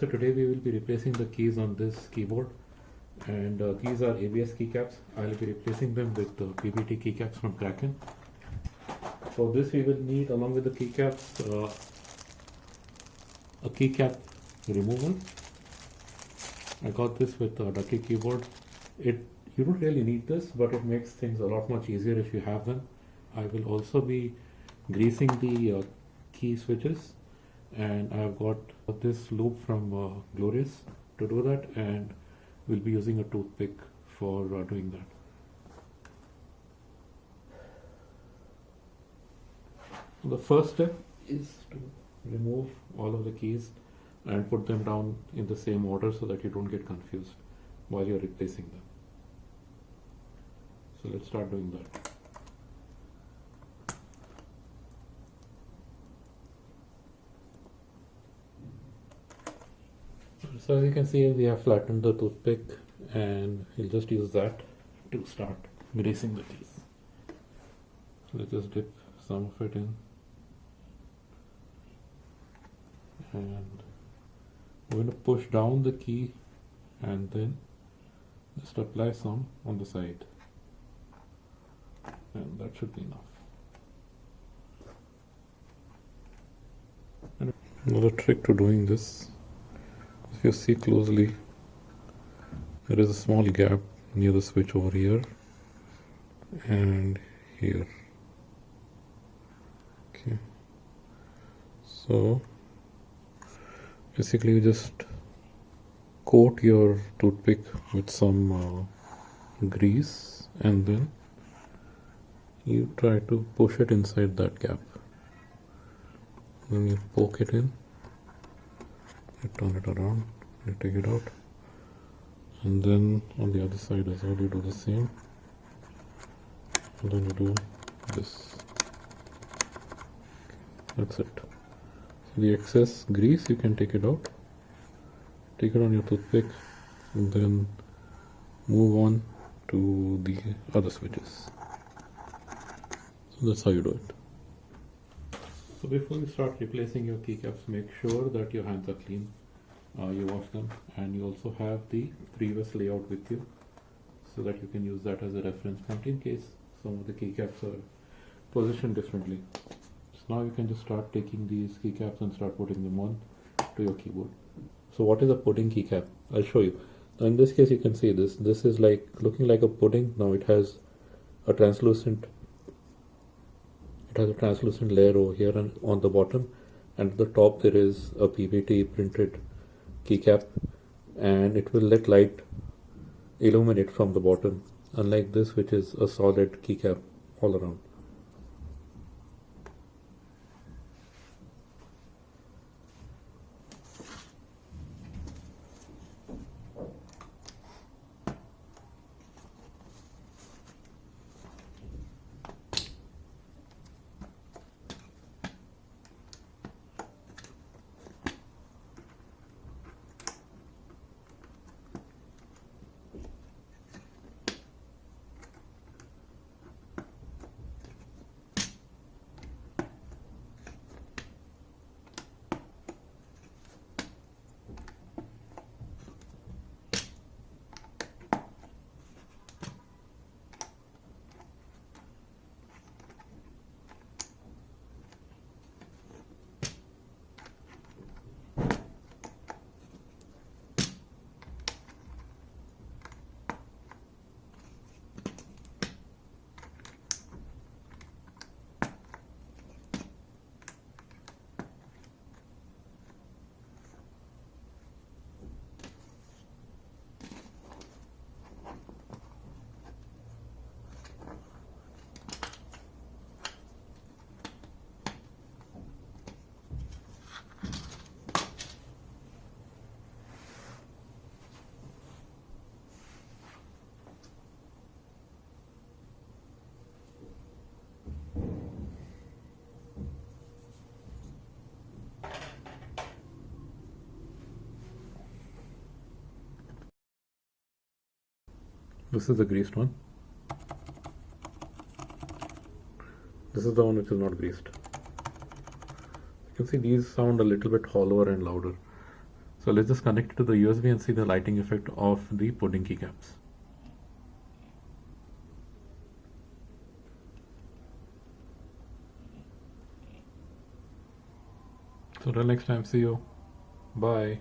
So today we will be replacing the keys on this keyboard, and these are ABS keycaps. I will be replacing them with PBT keycaps from Kraken. For this we will need, along with the keycaps, a keycap removal. I got this with Ducky keyboard. You don't really need this, but it makes things a lot much easier if you have them. I will also be greasing the key switches, and I have got this loop from Glorious to do that, and we'll be using a toothpick for doing that. The first step is to remove all of the keys and put them down in the same order so that you don't get confused while you're replacing them. So let's start doing that. So as you can see, we have flattened the toothpick, and we'll just use that to start greasing the keys. So let's just dip some of it in, and we're going to push down the key and then just apply some on the side, and that should be enough. And another trick to doing this, if you see closely, there is a small gap near the switch over here and here. Okay, so basically you just coat your toothpick with some grease, and then you try to push it inside that gap. Then you poke it in, you turn it around, you take it out, and then on the other side as well you do the same, and then you do this. That's it. So the excess grease, you can take it out, take it on your toothpick, and then move on to the other switches. So that's how you do it. So before you start replacing your keycaps, make sure that your hands are clean. You wash them, and you also have the previous layout with you, so that you can use that as a reference point in case some of the keycaps are positioned differently. So now you can just start taking these keycaps and start putting them on to your keyboard. So what is a pudding keycap? I'll show you. Now in this case you can see this. This is like looking like a pudding. Now it has a translucent layer over here and on the bottom, and at the top there is a PBT printed keycap, and it will let light illuminate from the bottom, unlike this which is a solid keycap all around. This is the greased one. This is the one which is not greased. You can see these sound a little bit hollower and louder. So let's just connect it to the USB and see the lighting effect of the pudding keycaps. So till next time, see you. Bye.